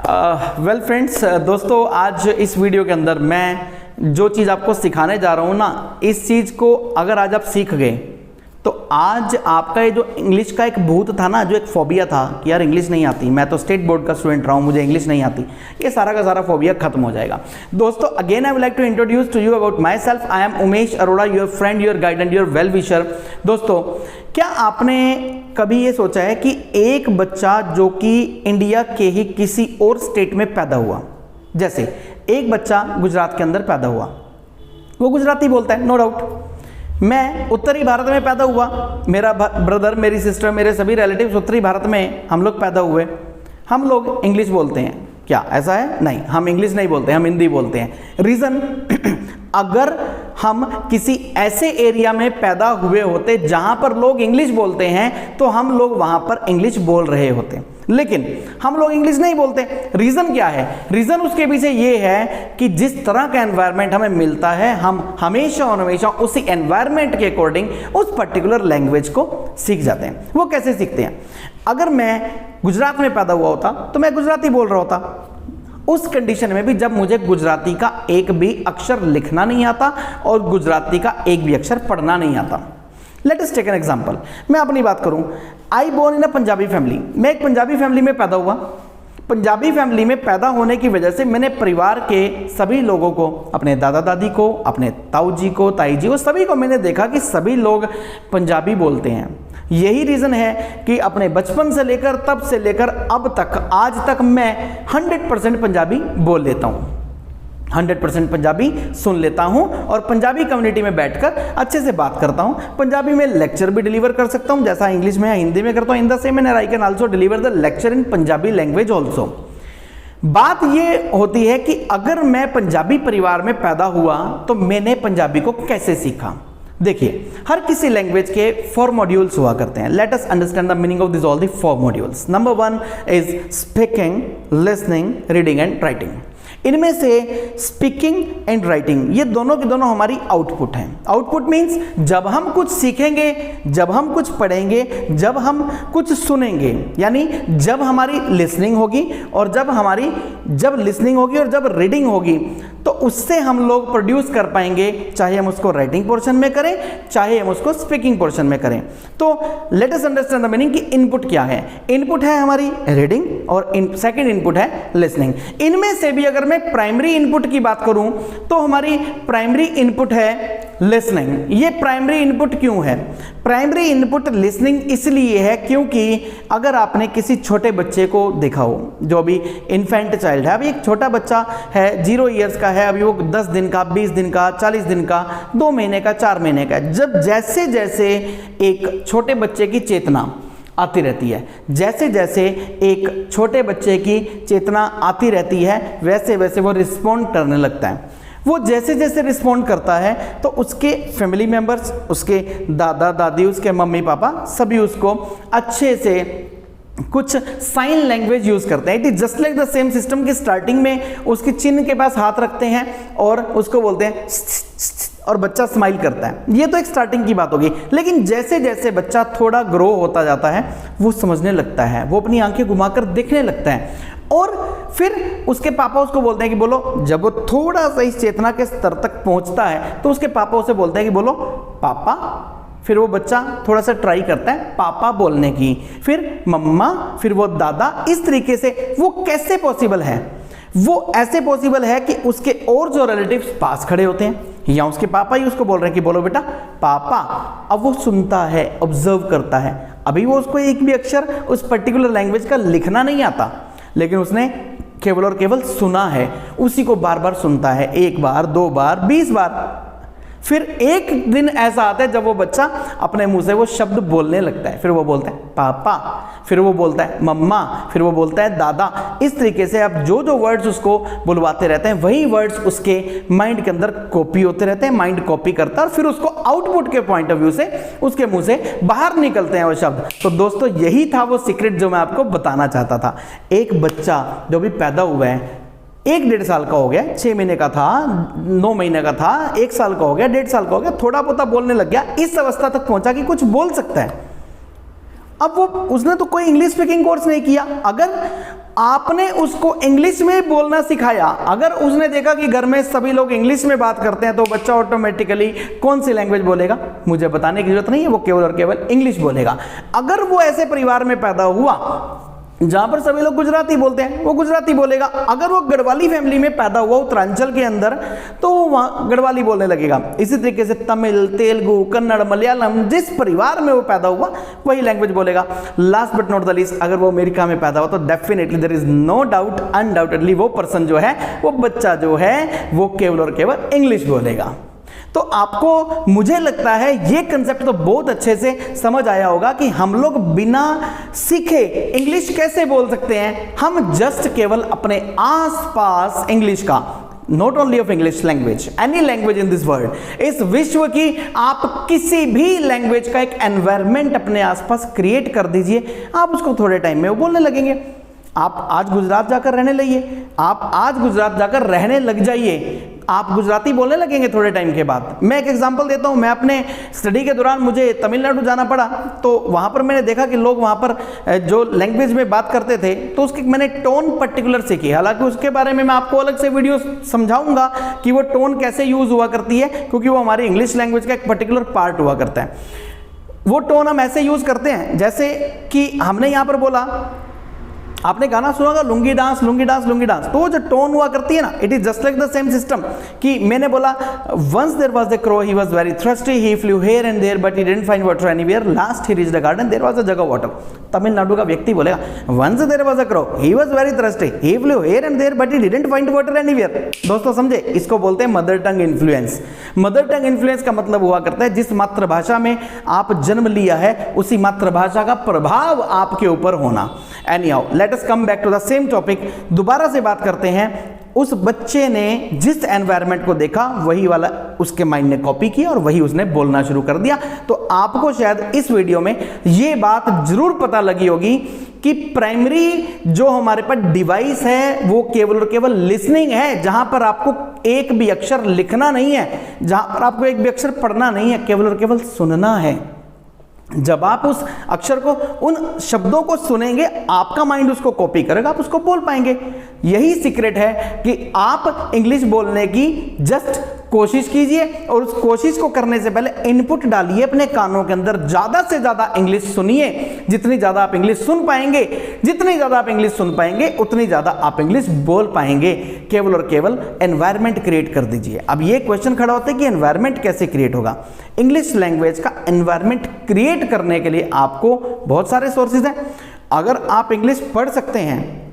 Well friends, दोस्तों आज इस वीडियो के अंदर मैं जो चीज़ आपको सिखाने जा रहा हूँ ना, इस चीज़ को अगर आज आप सीख गए तो आज आपका ये जो इंग्लिश का एक भूत था ना, जो एक फोबिया था कि यार इंग्लिश नहीं आती, मैं तो स्टेट बोर्ड का स्टूडेंट रहा हूँ, मुझे इंग्लिश नहीं आती, ये सारा का सारा फोबिया खत्म हो जाएगा। दोस्तों again I would like to introduce to you about myself. I am Umesh Arora, your friend, your guide and your well wisher. दोस्तों क्या आपने कभी ये सोचा है कि एक बच्चा जो कि इंडिया के ही किसी और स्टेट में पैदा हुआ, जैसे एक बच्चा गुजरात के अंदर पैदा हुआ, वो गुजराती बोलता है, नो डाउट। मैं उत्तरी भारत में पैदा हुआ, मेरा ब्रदर, मेरी सिस्टर, मेरे सभी रिलेटिव्स उत्तरी भारत में हम लोग पैदा हुए, हम लोग इंग्लिश बोलते हैं। क्या ऐसा है? नहीं, हम इंग्लिश नहीं बोलते, हम हिंदी बोलते हैं। रीज़न अगर हम किसी ऐसे एरिया में पैदा हुए होते जहां पर लोग इंग्लिश बोलते हैं तो हम लोग वहां पर इंग्लिश बोल रहे होते, लेकिन हम लोग इंग्लिश नहीं बोलते। रीज़न क्या है? रीज़न उसके पीछे ये है कि जिस तरह का एनवायरनमेंट हमें मिलता है, हम हमेशा और हमेशा उसी एनवायरनमेंट के अकॉर्डिंग उस पर्टिकुलर लैंग्वेज को सीख जाते हैं। वो कैसे सीखते हैं? अगर मैं गुजरात में पैदा हुआ होता तो मैं गुजराती बोल रहा होता, उस कंडीशन में भी जब मुझे गुजराती का एक भी अक्षर लिखना नहीं आता और गुजराती का एक भी अक्षर पढ़ना नहीं आता। Let us take an example. मैं अपनी बात करूं, I born in a Punjabi family. मैं एक पंजाबी फैमिली में पैदा हुआ। पंजाबी फैमिली में पैदा होने की वजह से मैंने परिवार के सभी लोगों को, अपने दादा दादी को, अपने ताऊ जी को, ताई जी को, सभी को मैंने देखा कि सभी लोग पंजाबी बोलते हैं। यही रीज़न है कि अपने बचपन से लेकर तब से लेकर अब तक, आज तक मैं 100% पंजाबी बोल लेता हूँ, 100% पंजाबी सुन लेता हूँ और पंजाबी कम्युनिटी में बैठकर अच्छे से बात करता हूँ। पंजाबी में लेक्चर भी डिलीवर कर सकता हूँ, जैसा इंग्लिश में या हिंदी में करता हूँ। In the same man I can also deliver the lecture in Punjabi language also. बात ये होती है कि अगर मैं पंजाबी परिवार में पैदा हुआ तो मैंने पंजाबी को कैसे सीखा। देखिए, हर किसी लैंग्वेज के 4 मॉड्यूल्स हुआ करते हैं। Let us understand the meaning of this all the 4 modules. Number 1 is speaking, listening, reading and writing. इनमें से स्पीकिंग एंड राइटिंग, ये दोनों के दोनों हमारी आउटपुट हैं। आउटपुट मीन्स जब हम कुछ सीखेंगे, जब हम कुछ पढ़ेंगे, जब हम कुछ सुनेंगे, यानी जब हमारी लिसनिंग होगी और जब लिसनिंग होगी और जब रीडिंग होगी, तो उससे हम लोग प्रोड्यूस कर पाएंगे, चाहे हम उसको राइटिंग पोर्शन में करें, चाहे हम उसको स्पीकिंग पोर्शन में करें। तो let us understand the meaning कि इनपुट क्या है। इनपुट है हमारी रीडिंग और सेकंड इनपुट है लिसनिंग। इनमें से भी अगर मैं प्राइमरी इनपुट की बात करूं तो हमारी प्राइमरी इनपुट है लिसनिंग। ये प्राइमरी इनपुट क्यों है? प्राइमरी इनपुट लिसनिंग इसलिए है क्योंकि अगर आपने किसी छोटे बच्चे को देखा हो, जो अभी इन्फेंट चाइल्ड है, अभी एक छोटा बच्चा है, 0 ईयर्स का है, अभी वो 10 दिन का, 20 दिन का, 40 दिन का, 2 महीने का, 4 महीने का, जब जैसे जैसे एक छोटे बच्चे की चेतना आती रहती है, जैसे जैसे एक छोटे बच्चे की चेतना आती रहती है, वैसे वैसे वो रिस्पॉन्ड करने लगता है। वो जैसे जैसे रिस्पॉन्ड करता है तो उसके फैमिली मेंबर्स, उसके दादा दादी, उसके मम्मी पापा सभी उसको अच्छे से कुछ साइन लैंग्वेज यूज करते हैं। It is just like the same system कि स्टार्टिंग में उसके चिन्ह के पास हाथ रखते हैं और उसको बोलते हैं और बच्चा स्माइल करता है। ये तो एक स्टार्टिंग की बात होगी, लेकिन जैसे जैसे बच्चा थोड़ा ग्रो होता जाता है, वो समझने लगता है, वो अपनी आंखें घुमाकर देखने लगता है और फिर उसके पापा उसको बोलते हैं कि बोलो। जब वो थोड़ा सा इस चेतना के स्तर तक पहुंचता है तो उसके पापा उसे बोलते हैं कि बोलो पापा। फिर वो बच्चा थोड़ा सा ट्राई करता है पापा बोलने की, फिर मम्मा, फिर वो दादा। इस तरीके से वो कैसे पॉसिबल है? वो ऐसे पॉसिबल है कि उसके और जो रिलेटिव्स पास खड़े होते हैं या उसके पापा ही उसको बोल रहे हैं कि बोलो बेटा पापा। अब वो सुनता है, ऑब्जर्व करता है। अभी वो उसको एक भी अक्षर उस पर्टिकुलर लैंग्वेज का लिखना नहीं आता, लेकिन उसने केवल और केवल सुना है, उसी को बार बार सुनता है, 1 बार, 2 बार, 20 बार। फिर एक दिन ऐसा आता है जब वो बच्चा अपने मुंह से वो शब्द बोलने लगता है। फिर वो बोलता है पापा, फिर वो बोलता है मम्मा, फिर वो बोलता है दादा। इस तरीके से अब जो जो वर्ड्स उसको बुलवाते रहते हैं, वही वर्ड्स उसके माइंड के अंदर कॉपी होते रहते हैं, माइंड कॉपी करता है और फिर उसको आउटपुट के पॉइंट ऑफ व्यू से उसके मुंह से बाहर निकलते हैं वो शब्द। तो दोस्तों यही था वो सीक्रेट जो मैं आपको बताना चाहता था। एक बच्चा जो भी पैदा हुआ है, 1-1.5 साल का हो गया, 6 महीने का था, 9 महीने का था, 1 साल का हो गया, 1.5 साल का हो गया, थोड़ा बहुत बोलने लग गया, इस अवस्था तक पहुंचा कि कुछ बोल सकता है। अब वो उसने तो कोई इंग्लिश स्पीकिंग कोर्स नहीं किया, अगर आपने उसको इंग्लिश में बोलना सिखाया, अगर उसने देखा कि घर में सभी लोग इंग्लिश में बात करते हैं, तो बच्चा ऑटोमेटिकली कौन सी लैंग्वेज बोलेगा? मुझे बताने की जरूरत नहीं है, वो केवल और केवल इंग्लिश बोलेगा। अगर वो ऐसे परिवार में पैदा हुआ जहां पर सभी लोग गुजराती बोलते हैं, वो गुजराती बोलेगा। अगर वो गढ़वाली फैमिली में पैदा हुआ उत्तरांचल के अंदर, तो वो वहां गढ़वाली बोलने लगेगा। इसी तरीके से तमिल, तेलुगु, कन्नड़, मलयालम, जिस परिवार में वो पैदा हुआ वही लैंग्वेज बोलेगा। Last but not the least, अगर वो अमेरिका में पैदा हुआ तो definitely there is no doubt, undoubtedly वो पर्सन जो है, वो बच्चा जो है, वो केवल और केवल इंग्लिश बोलेगा। तो आपको, मुझे लगता है ये कंसेप्ट तो बहुत अच्छे से समझ आया होगा कि हम लोग बिना सीखे इंग्लिश कैसे बोल सकते हैं। हम जस्ट केवल अपने आसपास इंग्लिश का, not only of English language, any language in this world, इस विश्व की आप किसी भी लैंग्वेज का एक एनवायरमेंट अपने आसपास क्रिएट कर दीजिए, आप उसको थोड़े टाइम में वो बोलने लगेंगे। आप आज गुजरात जाकर रहने लगिए, आप आज गुजरात जाकर रहने लग जाइए, आप गुजराती बोलने लगेंगे थोड़े टाइम के बाद। मैं एक एग्जांपल देता हूं, मैं अपने स्टडी के दौरान मुझे तमिलनाडु जाना पड़ा, तो वहां पर मैंने देखा कि लोग वहां पर जो लैंग्वेज में बात करते थे, तो उसकी मैंने टोन पर्टिकुलर सीखी। हालांकि उसके बारे में मैं आपको अलग से वीडियो समझाऊंगा कि वो टोन कैसे यूज हुआ करती है, क्योंकि वो हमारी इंग्लिश लैंग्वेज का एक पर्टिकुलर पार्ट हुआ करता है। वो टोन हम ऐसे यूज करते हैं जैसे कि हमने यहां पर बोला, आपने गाना सुना होगा lungi dance lungi dance lungi dance, तो वो जो टोन हुआ करती है ना, it is just like the same system. कि मैंने बोला once there was a crow, he was very thirsty, he flew here and there but he didn't find water anywhere, last he reached the garden, there was a jug of water. Tamil Nadu का व्यक्ति बोलेगा once there was a crow, he was very thirsty, he flew here and there but he didn't find water anywhere. दोस्तों समझे, इसको बोलते हैं mother tongue influence. Mother tongue influence का मतलब हुआ करता है जिस मातृभाषा में आप जन्म लिया है, उसी मातृभाषा का प्रभाव आपके ऊपर होना। Anyhow, let us come back to the same topic. दोबारा से बात करते हैं। उस बच्चे ने जिस एनवायरनमेंट को देखा, वही वाला उसके माइंड ने कॉपी किया और वही उसने बोलना शुरू कर दिया। तो आपको शायद इस वीडियो में ये बात जरूर पता लगी होगी कि प्राइमरी जो हमारे पास डिवाइस है, वो केवल और केवल लिसनिंग है, जहां पर आपको एक भी अक्षर लिखना नहीं है, जहां पर आपको एक भी अक्षर पढ़ना नहीं है, केवल और केवल सुनना है। जब आप उस अक्षर को, उन शब्दों को सुनेंगे, आपका माइंड उसको कॉपी करेगा, आप उसको बोल पाएंगे। यही सीक्रेट है कि आप इंग्लिश बोलने की जस्ट कोशिश कीजिए, और उस कोशिश को करने से पहले इनपुट डालिए अपने कानों के अंदर। ज्यादा से ज्यादा इंग्लिश सुनिए, जितनी ज्यादा आप इंग्लिश सुन पाएंगे, जितनी ज्यादा आप इंग्लिश सुन पाएंगे, उतनी ज्यादा आप इंग्लिश बोल पाएंगे। केवल और केवल एनवायरनमेंट क्रिएट कर दीजिए। अब ये क्वेश्चन खड़ा होता है कि एनवायरनमेंट कैसे क्रिएट होगा? इंग्लिश लैंग्वेज का एनवायरनमेंट क्रिएट करने के लिए आपको बहुत सारे सोर्सेज हैं। अगर आप इंग्लिश पढ़ सकते हैं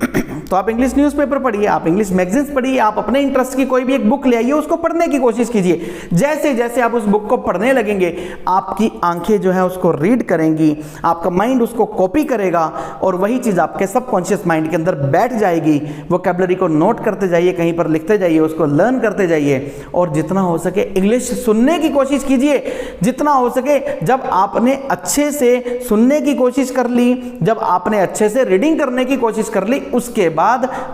तो आप इंग्लिश न्यूज़पेपर पढ़िए, आप इंग्लिश मैगजीन्स पढ़िए, आप अपने इंटरेस्ट की कोई भी एक बुक ले आइए, उसको पढ़ने की कोशिश कीजिए। जैसे जैसे आप उस बुक को पढ़ने लगेंगे, आपकी आंखें जो है उसको रीड करेंगी, आपका माइंड उसको कॉपी करेगा, और वही चीज़ आपके सबकॉन्शियस माइंड के अंदर बैठ जाएगी। वोकैबुलरी को नोट करते जाइए, कहीं पर लिखते जाइए, उसको लर्न करते जाइए, और जितना हो सके इंग्लिश सुनने की कोशिश कीजिए। जितना हो सके, जब आपने अच्छे से सुनने की कोशिश कर ली, जब आपने अच्छे से रीडिंग करने की कोशिश कर ली, उसके बाद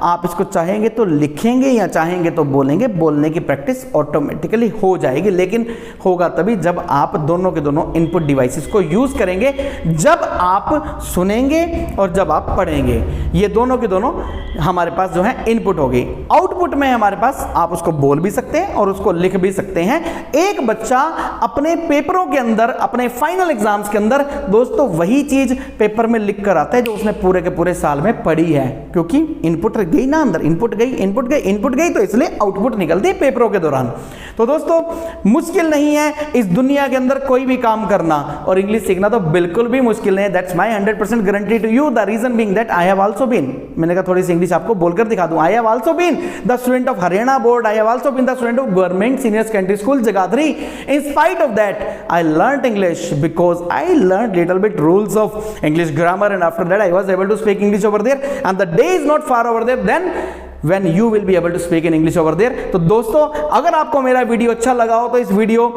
आप इसको चाहेंगे तो लिखेंगे या चाहेंगे तो बोलेंगे। बोलने की प्रैक्टिस ऑटोमेटिकली हो जाएगी, लेकिन होगा तभी जब आप दोनों के दोनों इनपुट डिवाइसेस को यूज करेंगे, जब आप सुनेंगे और जब आप पढ़ेंगे। ये दोनों के दोनों हमारे पास जो है इनपुट होगी। आउटपुट में हमारे पास आप उसको बोल भी सकते हैं और उसको लिख भी सकते हैं। एक बच्चा अपने पेपरों के अंदर, अपने फाइनल एग्जाम्स के अंदर दोस्तों वही चीज पेपर में लिख कर आता है जो उसने पूरे के पूरे साल में पढ़ी है, क्योंकि इनपुट गई ना अंदर, इनपुट गई इनपुट गई इनपुट गई, तो इसलिए आउटपुट निकलती है पेपरों के दौरान। तो दोस्तों मुश्किल नहीं है इस दुनिया के अंदर कोई भी काम करना, और इंग्लिश सीखना तो बिल्कुल भी मुश्किल नहीं है। That's my 100% guarantee to you. The reason being that I have also been, मैंने कहा थोड़ी सी इंग्लिश आपको बोलकर दिखा दूं। I have also been the student of Haryana board, I have also been the student of government senior secondary school Jagadhri. In spite of that I learned English because I learned little bit rules of English grammar, and after that I was able to speak English over there, and the day is not far over there then when you will be able to speak in English over there। तो दोस्तों अगर आपको मेरा video अच्छा लगा हो तो इस वीडियो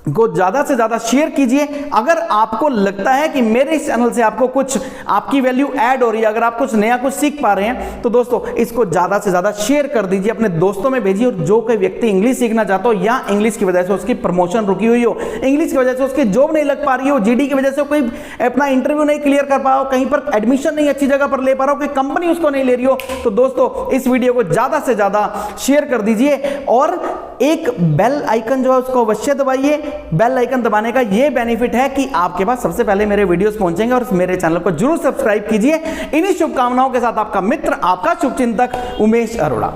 को ज़्यादा से ज़्यादा शेयर कीजिए। अगर आपको लगता है कि मेरे इस चैनल से आपको कुछ आपकी वैल्यू ऐड हो रही है, अगर आप कुछ नया कुछ सीख पा रहे हैं, तो दोस्तों इसको ज़्यादा से ज़्यादा शेयर कर दीजिए, अपने दोस्तों में भेजिए। और जो कोई व्यक्ति इंग्लिश सीखना चाहता हो या इंग्लिश की वजह से उसकी प्रमोशन रुकी हुई हो, इंग्लिश की वजह से उसकी जॉब नहीं लग पा रही हो, जीडी की वजह से कोई अपना इंटरव्यू नहीं क्लियर कर पा रहा हो, कहीं पर एडमिशन नहीं अच्छी जगह पर ले पा रहा हो, कोई कंपनी उसको नहीं ले रही हो, तो दोस्तों इस वीडियो को ज़्यादा से ज़्यादा शेयर कर दीजिए। और एक बेल आइकन जो है उसको अवश्य दबाइए। बेल आइकन दबाने का ये बेनिफिट है कि आपके पास सबसे पहले मेरे वीडियोस पहुंचेंगे, और मेरे चैनल को जरूर सब्सक्राइब कीजिए। इन्हीं शुभकामनाओं के साथ आपका मित्र, आपका शुभचिंतक उमेश अरोड़ा।